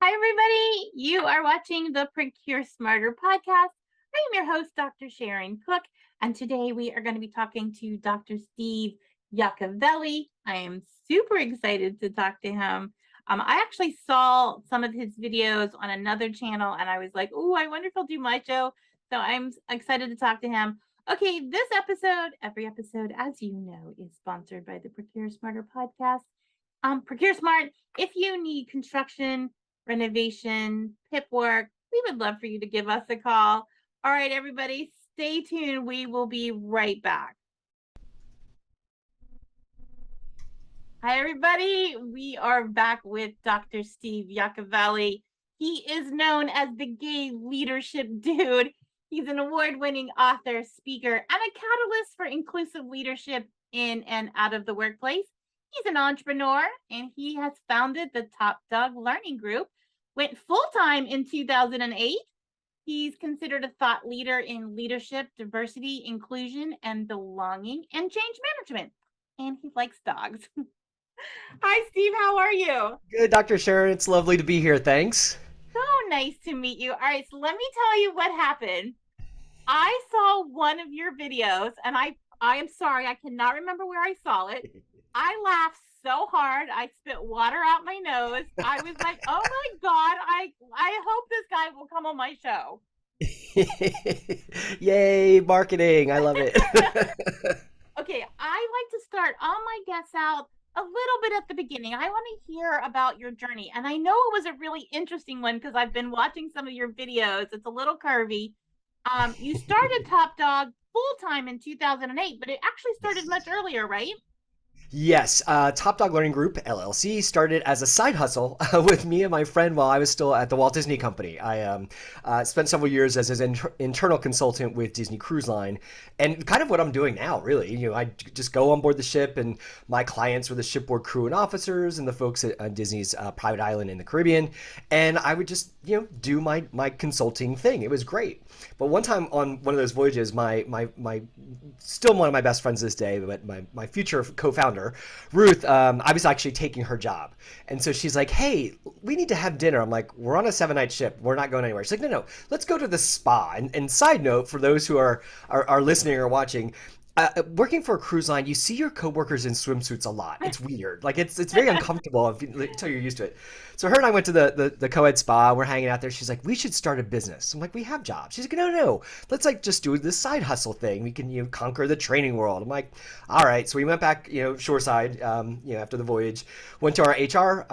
Hi, everybody. You are watching the Procure Smarter podcast. I am your host, Dr. Sharon Cook, and today we are going to be talking to Dr. Steve Yacovelli. I am super excited to talk to him. I actually saw some of his videos on another channel, and I was like, "Oh, I wonder if he'll do my show." So I'm excited to talk to him. Okay, this episode, every episode, as you know, is sponsored by the Procure Smarter podcast. ProcureSmart, if you need construction, renovation, PIP work, we would love for you to give us a call. All right, everybody, stay tuned. We will be right back. Hi, everybody. We are back with Dr. Steve Yacovelli. He is known as the gay leadership dude. He's an award-winning author, speaker, and a catalyst for inclusive leadership in and out of the workplace. He's an entrepreneur, and he has founded the Top Dog Learning Group, went full-time in 2008. He's considered a thought leader in leadership, diversity, inclusion, and belonging, and change management. And he likes dogs. Hi, Steve. How are you? Good, Dr. Sharon. It's lovely to be here. Thanks. So nice to meet you. All right, so let me tell you what happened. I saw one of your videos, and I am sorry, I cannot remember where I saw it. I laughed so hard, I spit water out my nose. I was like, "Oh my God, I hope this guy will come on my show." Yay, marketing. I love it. Okay, I like to start all my guests out a little bit at the beginning. I want to hear about your journey. And I know it was a really interesting one because I've been watching some of your videos. It's a little curvy. You started Top Dog full time in 2008, but it actually started much earlier, right? Yes, Top Dog Learning Group LLC started as a side hustle with me and my friend while I was still at the Walt Disney Company. I spent several years as an internal consultant with Disney Cruise Line, and kind of what I'm doing now, really. I just go on board the ship, and my clients were the shipboard crew and officers, and the folks at Disney's private island in the Caribbean, and I would just do my consulting thing. It was great. But one time on one of those voyages, my still one of my best friends this day, but my future co-founder, Ruth, I was actually taking her job. And so she's like, "Hey, we need to have dinner." I'm like, "We're on a 7-night ship. We're not going anywhere." She's like, "No, let's go to the spa." And side note, for those who are listening or watching, working for a cruise line, you see your coworkers in swimsuits a lot. It's weird. Like it's very uncomfortable until you're used to it. So her and I went to the co-ed spa. We're hanging out there. She's like, "We should start a business." I'm like, "We have jobs." She's like, "No. Let's like just do this side hustle thing. We can conquer the training world." I'm like, "All right." So we went back shoreside after the voyage, went to our HR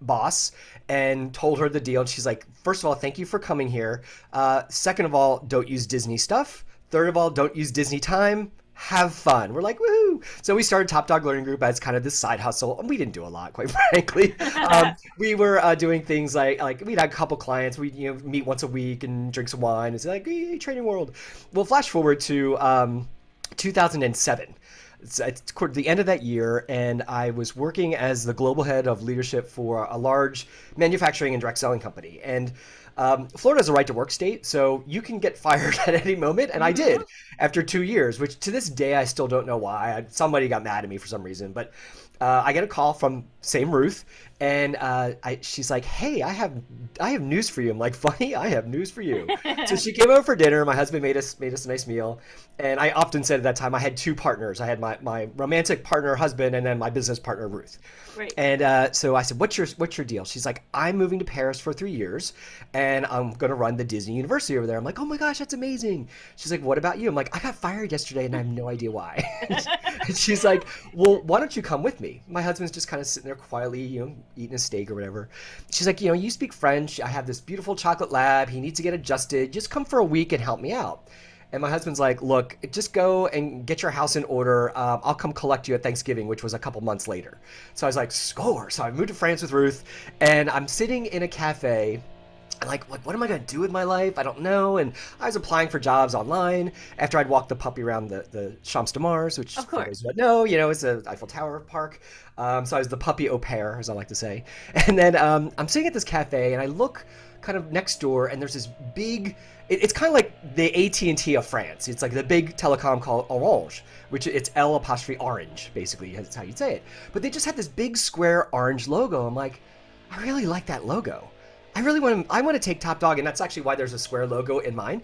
boss and told her the deal. And she's like, "First of all, thank you for coming here. Second of all, don't use Disney stuff. Third of all, don't use Disney time. Have fun." We're like, woohoo. So we started Top Dog Learning Group as kind of this side hustle. And we didn't do a lot, quite frankly. We were doing things like we'd had a couple clients. We'd meet once a week and drink some wine and say like, "Hey, training world." Well, flash forward to 2007. It's toward the end of that year, and I was working as the global head of leadership for a large manufacturing and direct selling company. And Florida is a right to work state, so you can get fired at any moment, and I Mm-hmm. did after 2 years, which to this day I still don't know why. Somebody got mad at me for some reason, but I get a call from same Ruth, and she's like, "Hey, I have news for you." I'm like, "Funny, I have news for you." So she came over for dinner. My husband made us a nice meal, and I often said at that time I had two partners. I had my romantic partner, husband, and then my business partner, Ruth. Right. And so I said, "What's your deal?" She's like, "I'm moving to Paris for 3 years, and I'm gonna run the Disney University over there." I'm like, "Oh my gosh, that's amazing." She's like, "What about you?" I'm like, "I got fired yesterday, and I have no idea why." And she's like, "Well, why don't you come with me?" My husband's just kind of sitting there quietly, eating a steak or whatever. She's like, "You speak French. I have this beautiful chocolate lab. He needs to get adjusted. Just come for a week and help me out." And my husband's like, "Look, just go and get your house in order. I'll come collect you at Thanksgiving," which was a couple months later. So I was like, "Score." So I moved to France with Ruth, and I'm sitting in a cafe. Like, what am I gonna do with my life? I don't know. And I was applying for jobs online after I'd walked the puppy around the Champs de Mars, which Of for those course. who don't know, it's the Eiffel Tower park. So I was the puppy au pair, as I like to say. And then I'm sitting at this cafe, and I look kind of next door, and there's this big. It's kind of like the AT&T of France. It's like the big telecom called Orange, which it's L apostrophe orange, basically. That's how you'd say it. But they just had this big square orange logo. I'm like, I really like that logo. I want to take Top Dog, and that's actually why there's a square logo in mine.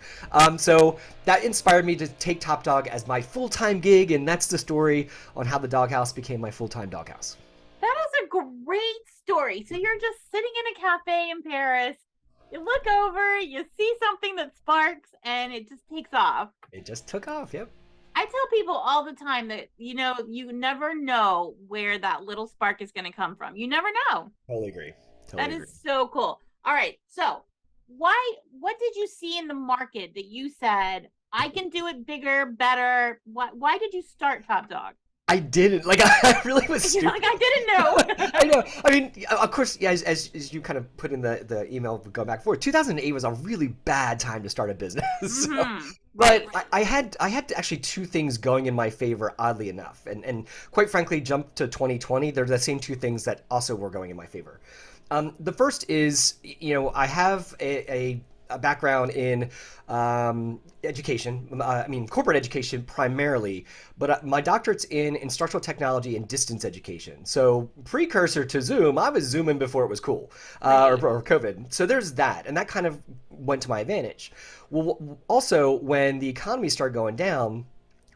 So that inspired me to take Top Dog as my full-time gig, and that's the story on how the doghouse became my full-time doghouse. That is a great story. So you're just sitting in a cafe in Paris. You look over, you see something that sparks, and it just takes off. It just took off. Yep. I tell people all the time that, you never know where that little spark is going to come from. You never know. Totally agree. That Totally agree. is so cool. All right. So, what did you see in the market that you said, I can do it bigger, better? Why did you start Top Dog? I didn't like. I really was You're stupid. like, I didn't know. I know. I mean, of course, yeah, as you kind of put in the email going back and forth, 2008 was a really bad time to start a business. So, Right. but I had actually two things going in my favor, oddly enough, and quite frankly, jump to 2020. They're the same two things that also were going in my favor. The first is, I have a background in education, I mean, corporate education primarily, but my doctorate's in instructional technology and distance education. So, precursor to Zoom, I was Zooming before it was cool, Right. or COVID. So, there's that. And that kind of went to my advantage. Well, also, when the economy started going down,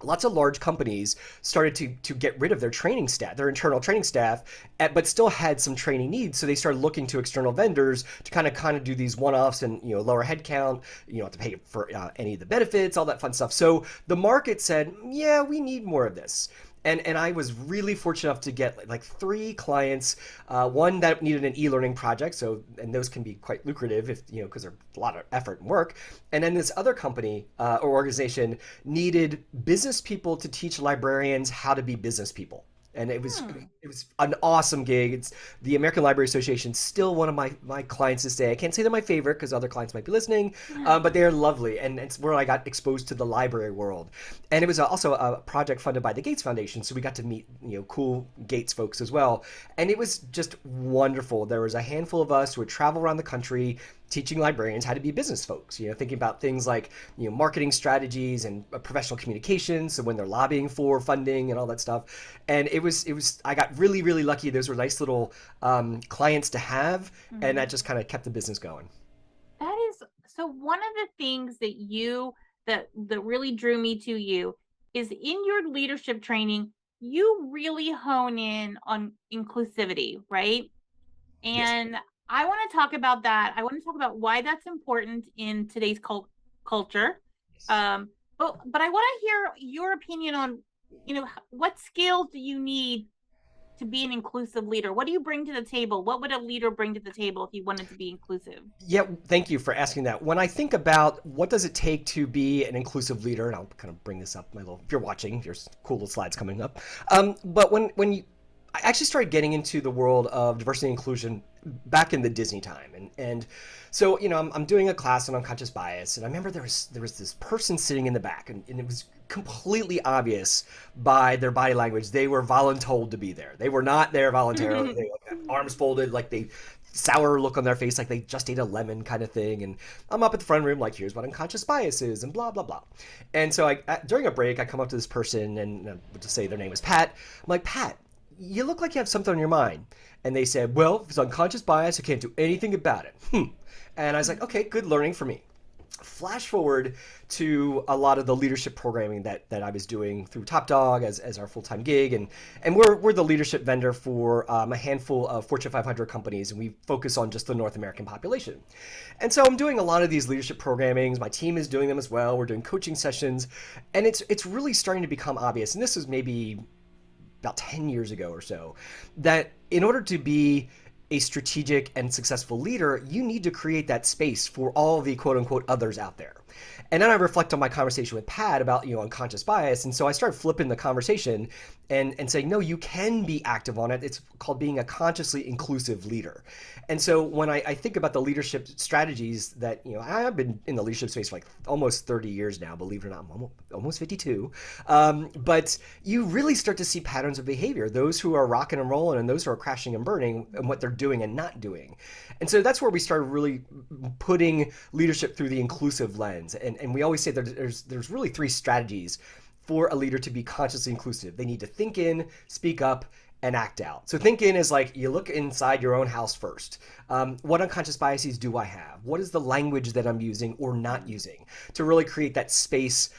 lots of large companies started to get rid of their training staff, their internal training staff, but still had some training needs. So they started looking to external vendors to kind of do these one-offs and lower headcount. You don't have to pay for any of the benefits, all that fun stuff. So the market said, yeah, we need more of this. And I was really fortunate enough to get like three clients, one that needed an e-learning project, and those can be quite lucrative if because they're a lot of effort and work. And then this other company or organization needed business people to teach librarians how to be business people. And Hmm. it was an awesome gig. It's the American Library Association, still one of my clients this day. I can't say they're my favorite because other clients might be listening, but they are lovely, and it's where I got exposed to the library world. And it was also a project funded by the Gates Foundation, so we got to meet cool Gates folks as well. And it was just wonderful. There was a handful of us who would travel around the country teaching librarians how to be business folks, thinking about things like marketing strategies and professional communications, so when they're lobbying for funding and all that stuff. And it was I got really, really lucky. Those were nice little clients to have, and Mhm. that just kind of kept the business going. That is so, one of the things that really drew me to you is in your leadership training, you really hone in on inclusivity, right? Yes. And I want to talk about that. I want to talk about why that's important in today's culture. Yes. Um, but I want to hear your opinion on, what skills do you need to be an inclusive leader? What do you bring to the table? What would a leader bring to the table if he wanted to be inclusive? Yeah, thank you for asking that. When I think about what does it take to be an inclusive leader, and I'll kind of bring this up, my little, if you're watching, there's cool little slides coming up. But I actually started getting into the world of diversity and inclusion back in the Disney time, and so I'm doing a class on unconscious bias, and I remember there was this person sitting in the back, and it was completely obvious by their body language they were voluntold to be there. They were not there voluntarily. They had arms folded, like they sour look on their face, like they just ate a lemon kind of thing. And I'm up at the front room, like, here's what unconscious bias is, and blah blah blah. And so during a break, I come up to this person, and we'll just say their name is Pat. I'm like, Pat, you look like you have something on your mind. And they said, well, if it's unconscious bias, I can't do anything about it. And I was like, okay, good learning for me. Flash forward to a lot of the leadership programming that I was doing through Top Dog as our full-time gig, and we're the leadership vendor for a handful of Fortune 500 companies, and we focus on just the North American population. And so I'm doing a lot of these leadership programmings. My team is doing them as well. We're doing coaching sessions, and it's really starting to become obvious. And this is maybe about 10 years ago or so, that in order to be a strategic and successful leader, you need to create that space for all the quote unquote others out there. And then I reflect on my conversation with Pat about, unconscious bias. And so I started flipping the conversation and saying, no, you can be active on it. It's called being a consciously inclusive leader. And so when I think about the leadership strategies that, I've been in the leadership space for like almost 30 years now, believe it or not, I'm almost 52. But you really start to see patterns of behavior, those who are rocking and rolling and those who are crashing and burning, and what they're doing and not doing. And so that's where we started really putting leadership through the inclusive lens. And we always say that there's really three strategies for a leader to be consciously inclusive. They need to think in, speak up, and act out. So think in is like you look inside your own house first. What unconscious biases do I have? What is the language that I'm using or not using to really create that space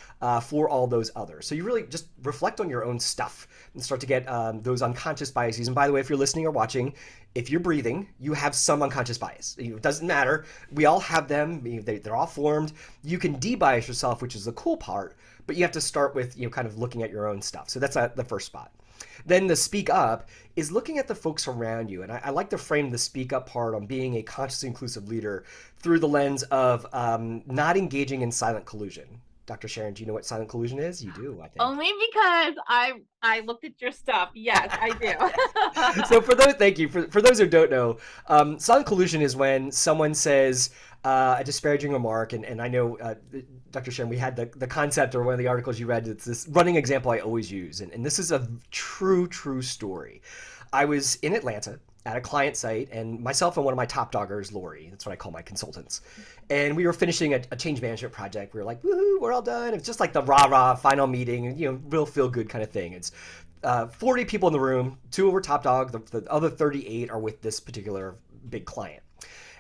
for all those others? So you really just reflect on your own stuff and start to get those unconscious biases. And by the way, if you're listening or watching, if you're breathing, you have some unconscious bias. It doesn't matter. We all have them. They're all formed. You can de-bias yourself, which is the cool part, but you have to start with kind of looking at your own stuff. So that's the first spot. Then the speak up is looking at the folks around you. And I like to frame the speak up part on being a consciously inclusive leader through the lens of not engaging in silent collusion. Dr. Sharon, do you know what silent collusion is? You do, I think. Only because I looked at your stuff. Yes, I do. So for those, thank you. For those who don't know, silent collusion is when someone says a disparaging remark, and I know, Dr. Sharon, we had the concept or one of the articles you read. It's this running example I always use, and this is a true story. I was in Atlanta at a client site, and myself and one of my top doggers, Lori, that's what I call my consultants, and we were finishing a change management project. We were like, woohoo, we're all done. It's just like the rah-rah final meeting, real feel-good kind of thing. It's 40 people in the room, 2 were top dog, the other 38 are with this particular big client.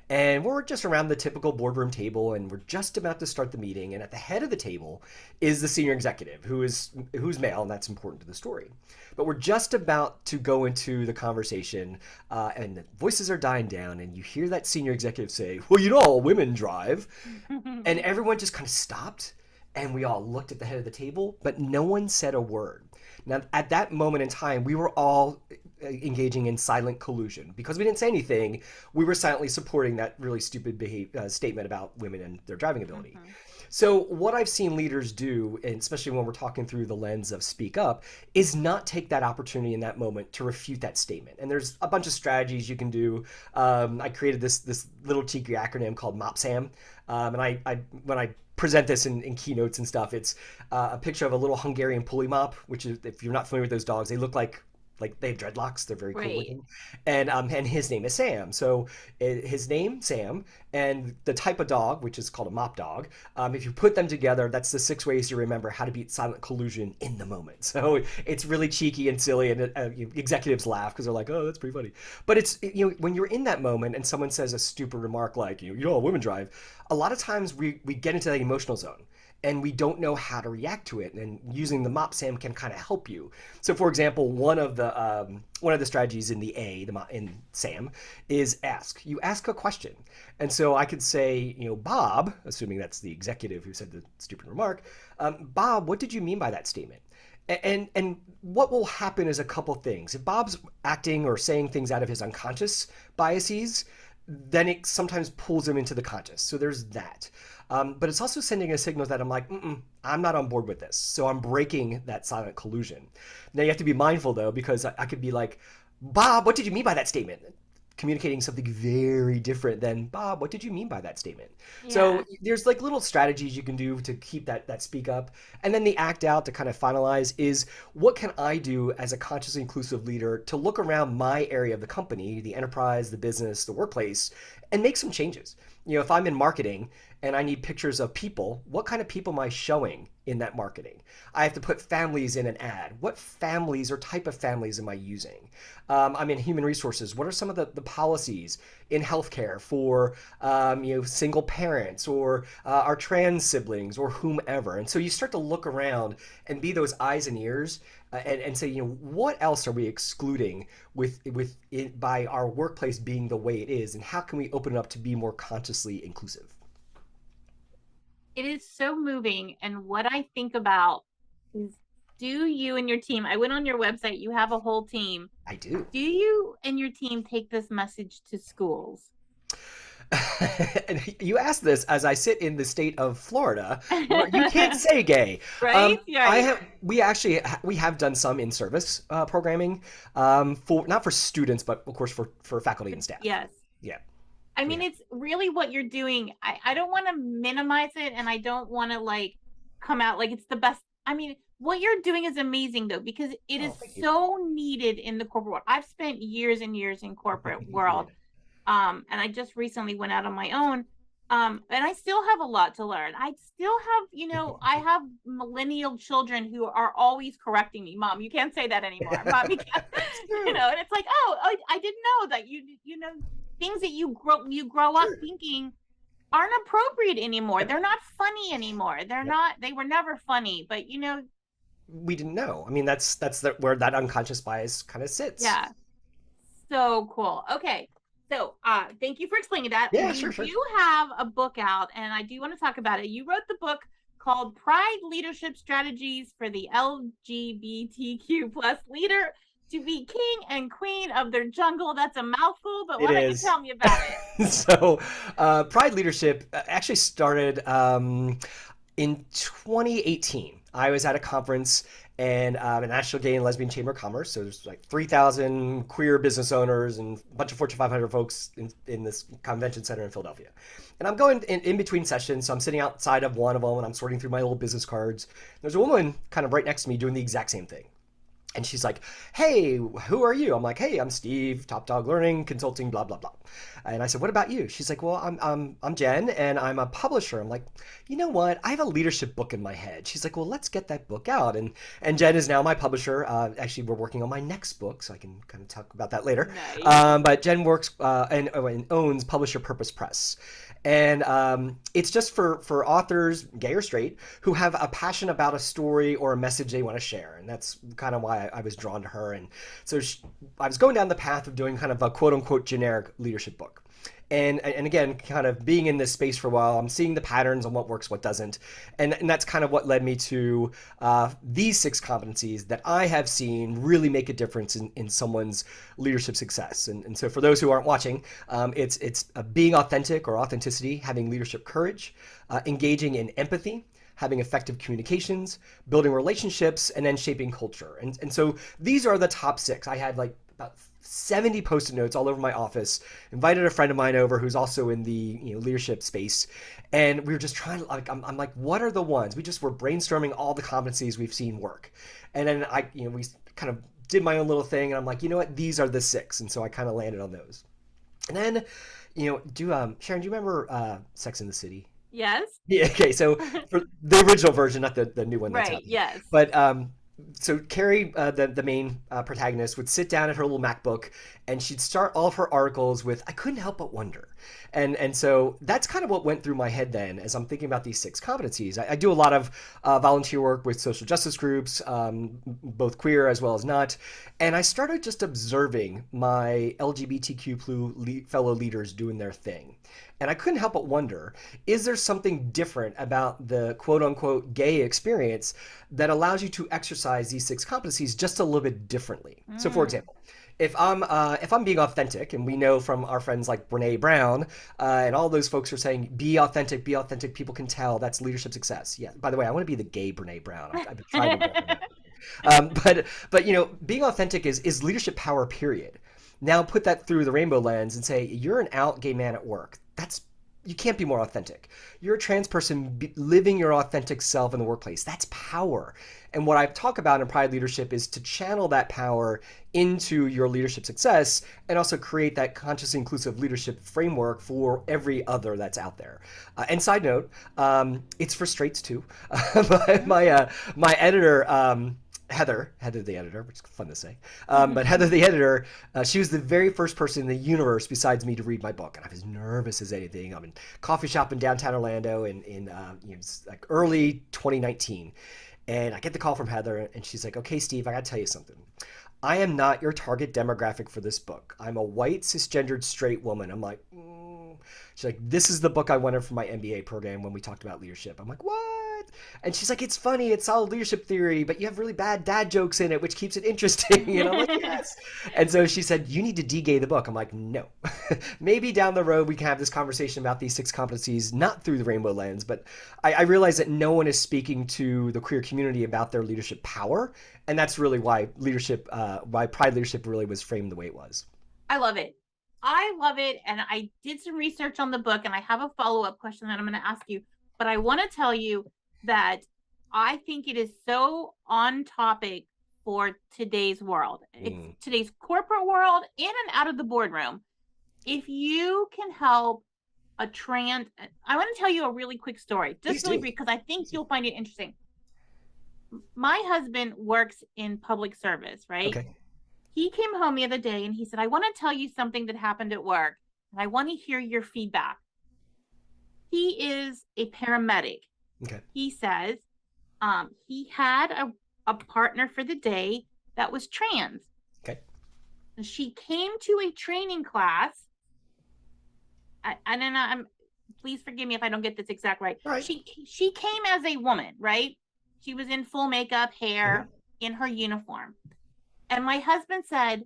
And we're just around the typical boardroom table, and we're just about to start the meeting. And at the head of the table is the senior executive, who's male, and that's important to the story. But we're just about to go into the conversation, and the voices are dying down, and you hear that senior executive say, "Well, all women drive," and everyone just kind of stopped, and we all looked at the head of the table, but no one said a word. Now, at that moment in time, we were all engaging in silent collusion. Because we didn't say anything, we were silently supporting that really stupid statement about women and their driving ability. So what I've seen leaders do, and especially when we're talking through the lens of speak up, is not take that opportunity in that moment to refute that statement. And there's a bunch of strategies you can do. I created this little cheeky acronym called MOPSAM. And when I present this in keynotes and stuff, it's a picture of a little Hungarian pulley mop, which is, if you're not familiar with those dogs, they look like they have dreadlocks. They're very cool Right. looking. And his name is Sam. So his name, Sam, and the type of dog, which is called a mop dog, if you put them together, that's the 6 ways to remember how to beat silent collusion in the moment. So it's really cheeky and silly, and executives laugh because they're like, oh, that's pretty funny. But it's, when you're in that moment and someone says a stupid remark like, women drive, a lot of times we get into that emotional zone, and we don't know how to react to it. And using the mop Sam can kind of help you. So, for example, one of the strategies in in Sam is ask. You ask a question, and so I could say, Bob, assuming that's the executive who said the stupid remark, Bob, what did you mean by that statement? And what will happen is a couple things. If Bob's acting or saying things out of his unconscious biases, then it sometimes pulls him into the conscious. So there's that. But it's also sending a signal that I'm like, I'm not on board with this. So I'm breaking that silent collusion. Now you have to be mindful though, because I could be like, Bob, what did you mean by that statement? Communicating something very different than, Bob, what did you mean by that statement? Yeah. So there's like little strategies you can do to keep that speak up. And then the act out to kind of finalize is, what can I do as a consciously inclusive leader to look around my area of the company, the enterprise, the business, the workplace, and make some changes? If I'm in marketing and I need pictures of people, what kind of people am I showing in that marketing? I have to put families in an ad. What families or type of families am I using? I'm in human resources. What are some of the policies in healthcare for single parents or our trans siblings or whomever? And so you start to look around and be those eyes and ears, and say, what else are we excluding with it by our workplace being the way it is, and how can we open it up to be more consciously inclusive? It is so moving. And what I think about is, do you and your team, I went on your website, you have a whole team. I do. Do you and your team take this message to schools? And you asked this as I sit in the state of Florida, where you can't say gay. Right? Yeah. We have done some in-service programming, for not for students, but of course for faculty and staff. Yes. Yeah. I mean, Yeah. it's really what you're doing. I don't want to minimize it, and I don't want to come out like it's the best. I mean, what you're doing is amazing though, because it is Thank you. so needed in the corporate world. I've spent years and years in corporate world. And I just recently went out on my own. And I still have a lot to learn. I still have, I have millennial children who are always correcting me. Mom, you can't say that anymore. Mom, you can't, It's true. and it's like, oh, I didn't know that things that you grow up thinking aren't appropriate anymore. Yep. They're not funny anymore. Yep. They were never funny, but We didn't know. I mean, where that unconscious bias kind of sits. yeah. So cool. Okay. So thank you for explaining that. Yeah, You sure, sure. do have a book out, and I do want to talk about it. You wrote the book called Pride Leadership Strategies for the LGBTQ plus leader to be king and queen of their jungle. That's a mouthful, but It why don't you is. tell me about it? So, Pride Leadership actually started in 2018. I was at a conference and a National Gay and Lesbian Chamber of Commerce. So there's like 3,000 queer business owners and a bunch of Fortune 500 folks in this convention center in Philadelphia. And I'm going in between sessions. So I'm sitting outside of one of them and I'm sorting through my old business cards. There's a woman kind of right next to me doing the exact same thing. And she's like, "Hey, who are you?" I'm like, "Hey, I'm Steve, Top Dog Learning, Consulting, blah blah blah." And I said, "What about you?" She's like, "Well, I'm Jen, and I'm a publisher." I'm like, "You know what? I have a leadership book in my head." She's like, "Well, let's get that book out." And Jen is now my publisher. Actually, we're working on my next book, so I can kind of talk about that later. Nice. But Jen works and owns Publisher Purpose Press. And it's just for authors, gay or straight, who have a passion about a story or a message they want to share. And that's kind of why I was drawn to her. And so I was going down the path of doing kind of a quote unquote generic leadership book. And again, kind of being in this space for a while, I'm seeing the patterns on what works, what doesn't, and that's kind of what led me to these 6 competencies that I have seen really make a difference in someone's leadership success. And so for those who aren't watching, it's being authentic or authenticity, having leadership courage, engaging in empathy, having effective communications, building relationships, and then shaping culture. And so these are the top 6. I had like about 70 post-it notes all over my office, invited a friend of mine over who's also in the leadership space, and we were just trying to like I'm like, what are the ones? We just were brainstorming all the competencies we've seen work. And then we kind of did my own little thing, and I'm like, you know what, these are the 6. And so I kind of landed on those. And then do Sharon, do you remember Sex in the City? Yes. Yeah, okay, so for the original version, not the new one that's Right. out there. Yes. But so Carrie, the main protagonist, would sit down at her little MacBook and she'd start all of her articles with "I couldn't help but wonder," and so that's kind of what went through my head then as I'm thinking about these 6 competencies. I do a lot of volunteer work with social justice groups, both queer as well as not, and I started just observing my LGBTQ fellow leaders doing their thing. And I couldn't help but wonder, is there something different about the quote unquote gay experience that allows you to exercise these 6 competencies just a little bit differently? So, for Mm. example, if I'm being authentic, and we know from our friends like Brene Brown and all those folks are saying, be authentic, be authentic. People can tell that's leadership success. Yeah. By the way, I want to be the gay Brene Brown. I've been trying to work on that. But being authentic is leadership power. Period. Now put that through the rainbow lens and say you're an out gay man at work. That's You can't be more authentic. You're a trans person living your authentic self in the workplace. That's power. And what I talk about in Pride Leadership is to channel that power into your leadership success and also create that consciously inclusive leadership framework for every other that's out there. And side note, it's for straights too. My editor, Heather the editor, which is fun to say. But Heather the editor, she was the very first person in the universe besides me to read my book, and I was nervous as anything. I'm in a coffee shop in downtown Orlando in like early 2019, and I get the call from Heather, and she's like, "Okay, Steve, I got to tell you something. I am not your target demographic for this book. I'm a white cisgendered straight woman." I'm like, She's like, "This is the book I wanted for my MBA program when we talked about leadership." I'm like, "What?" And she's like, "It's funny, it's solid leadership theory, but you have really bad dad jokes in it, which keeps it interesting." And I'm like, "Yes." And so she said, "You need to de-gay the book." I'm like, "No." Maybe down the road we can have this conversation about these 6 competencies, not through the rainbow lens, but I realize that no one is speaking to the queer community about their leadership power, and that's really why Pride Leadership really was framed the way it was. I love it. I love it. And I did some research on the book and I have a follow up question that I'm going to ask you. But I want to tell you that I think it is so on topic for today's world. It's Mm. today's corporate world in and out of the boardroom. If you can help a trans. I want to tell you a really quick story, just Please really do. brief, because I think Please do. you'll find it interesting. My husband works in public service, right? Okay. He came home the other day and he said, I want to tell you something that happened at work and I want to hear your feedback. He is a paramedic. Okay. He says he had a partner for the day that was trans. Okay. She came to a training class. And then please forgive me if I don't get this exact right. All right. She came as a woman, right? She was in full makeup, hair, in her uniform. And my husband said,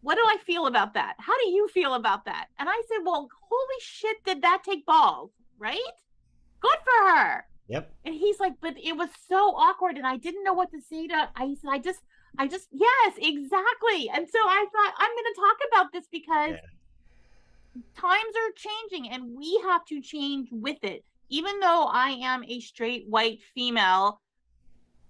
what do I feel about that? How do you feel about that? And I said, well, holy shit, did that take balls, right? Good for her. Yep. And he's like, but it was so awkward and I didn't know what to say to. I said, yes, exactly. And so I thought, I'm going to talk about this because Yeah. times are changing and we have to change with it. Even though I am a straight white female,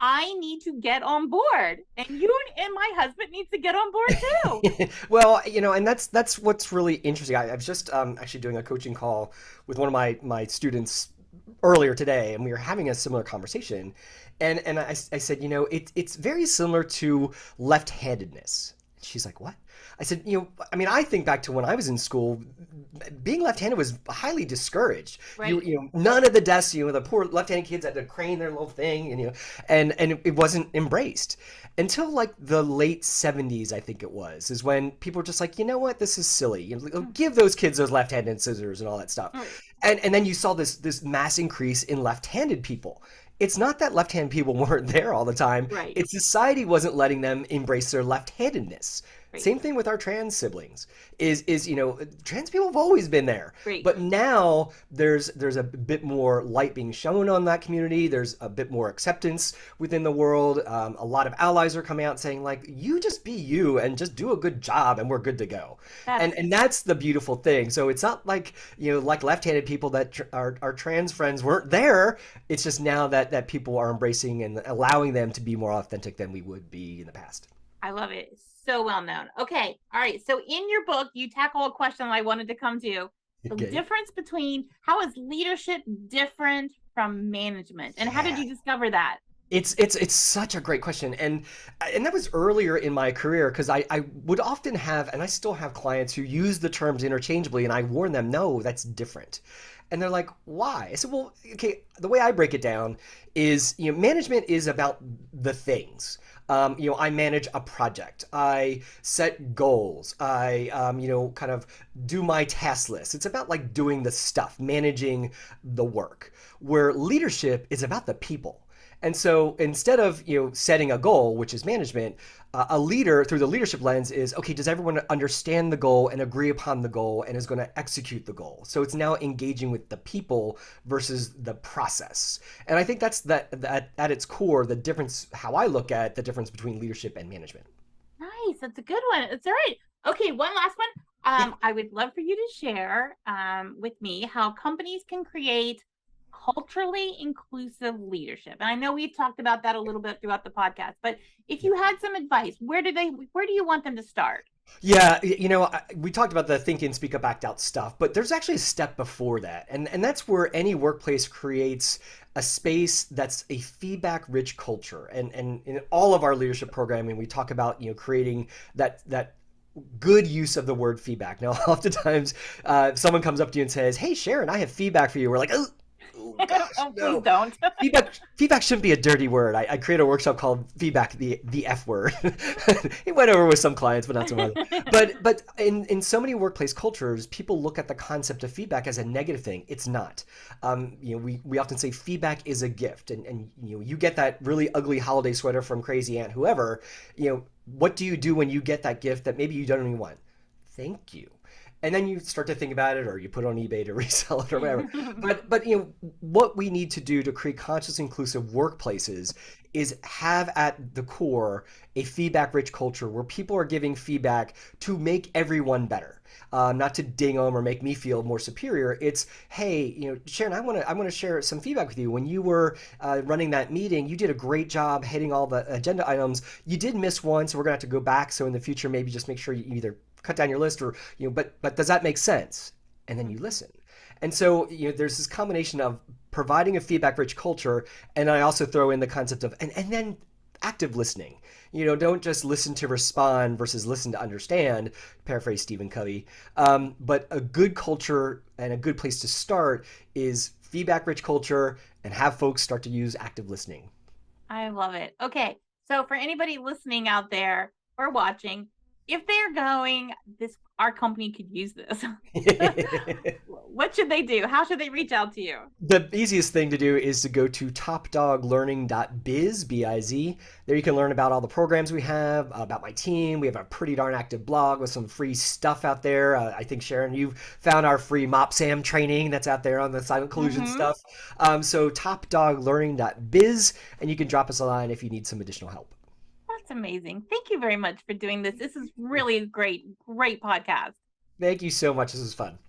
I need to get on board, and you and my husband needs to get on board too. Well, and that's what's really interesting. I was just actually doing a coaching call with one of my students earlier today, and we were having a similar conversation. And I said, it's very similar to left-handedness. She's like, what? I said, I mean, I think back to when I was in school, being left-handed was highly discouraged. Right. None of the desks, the poor left-handed kids had to crane their little thing, and it wasn't embraced until like the late 70s, I think it was, is when people were just like, you know what, this is silly. Give those kids those left-handed scissors and all that stuff. Right. And then you saw this mass increase in left-handed people. It's not that left-handed people weren't there all the time. Right. It's society wasn't letting them embrace their left-handedness. Right. Same thing with our trans siblings. Is trans people have always been there, Right. but now there's a bit more light being shown on that community. There's a bit more acceptance within the world. A lot of allies are coming out saying like, you just be you and just do a good job, and we're good to go. And that's the beautiful thing. So it's not like like left-handed people that our trans friends weren't there. It's just now that people are embracing and allowing them to be more authentic than we would be in the past. I love it. So well known. Okay. All right. So in your book, you tackle a question I wanted to come to. The Okay. difference between how is leadership different from management, and how did Yeah. you discover that? It's such a great question, and that was earlier in my career because I would often have, and I still have clients who use the terms interchangeably, and I warn them, no, that's different. And they're like, why? I said, well, okay, the way I break it down is, management is about the things. I manage a project. I set goals. I, kind of do my task list. It's about like doing the stuff, managing the work, where leadership is about the people. And so instead of setting a goal, which is management, a leader through the leadership lens is, okay, does everyone understand the goal and agree upon the goal and is going to execute the goal? So it's now engaging with the people versus the process. And I think that's that at its core, the difference, how I look at the difference between leadership and management. Nice. That's a good one. It's all right. Okay. One last one. Yeah. I would love for you to share with me how companies can create culturally inclusive leadership. And I know we've talked about that a little bit throughout the podcast, but if you had some advice, where do you want them to start? Yeah, we talked about the think in, speak up, act out stuff, but there's actually a step before that. And that's where any workplace creates a space that's a feedback-rich culture. And in all of our leadership programming, we talk about, creating that good use of the word feedback. Now, oftentimes, someone comes up to you and says, "Hey, Sharon, I have feedback for you." We're like, "Oh, gosh, Oh, no." please don't. Feedback shouldn't be a dirty word. I created a workshop called Feedback, the F word. It went over with some clients, but not so much. But in so many workplace cultures, people look at the concept of feedback as a negative thing. It's not. We often say feedback is a gift, and you get that really ugly holiday sweater from Crazy Aunt whoever. What do you do when you get that gift that maybe you don't even want? Thank you. And then you start to think about it, or you put it on eBay to resell it or whatever. But what we need to do to create conscious, inclusive workplaces is have at the core a feedback-rich culture where people are giving feedback to make everyone better, not to ding them or make me feel more superior. It's, hey, Sharon, I want to share some feedback with you. When you were running that meeting, you did a great job hitting all the agenda items. You did miss one, so we're gonna have to go back. So in the future, maybe just make sure you either cut down your list or but does that make sense? And then you listen. And so, there's this combination of providing a feedback-rich culture, and I also throw in the concept of and then active listening. Don't just listen to respond versus listen to understand, paraphrase Stephen Covey. But a good culture and a good place to start is feedback-rich culture and have folks start to use active listening. I love it. Okay. So for anybody listening out there or watching, if they're going, this our company could use this. What should they do? How should they reach out to you? The easiest thing to do is to go to topdoglearning.biz, B-I-Z. There you can learn about all the programs we have, about my team. We have a pretty darn active blog with some free stuff out there. I think, Sharon, you've found our free MopSam training that's out there on the silent collusion Mm-hmm. stuff. So topdoglearning.biz, and you can drop us a line if you need some additional help. That's amazing. Thank you very much for doing this. This is really great, great podcast. Thank you so much. This was fun.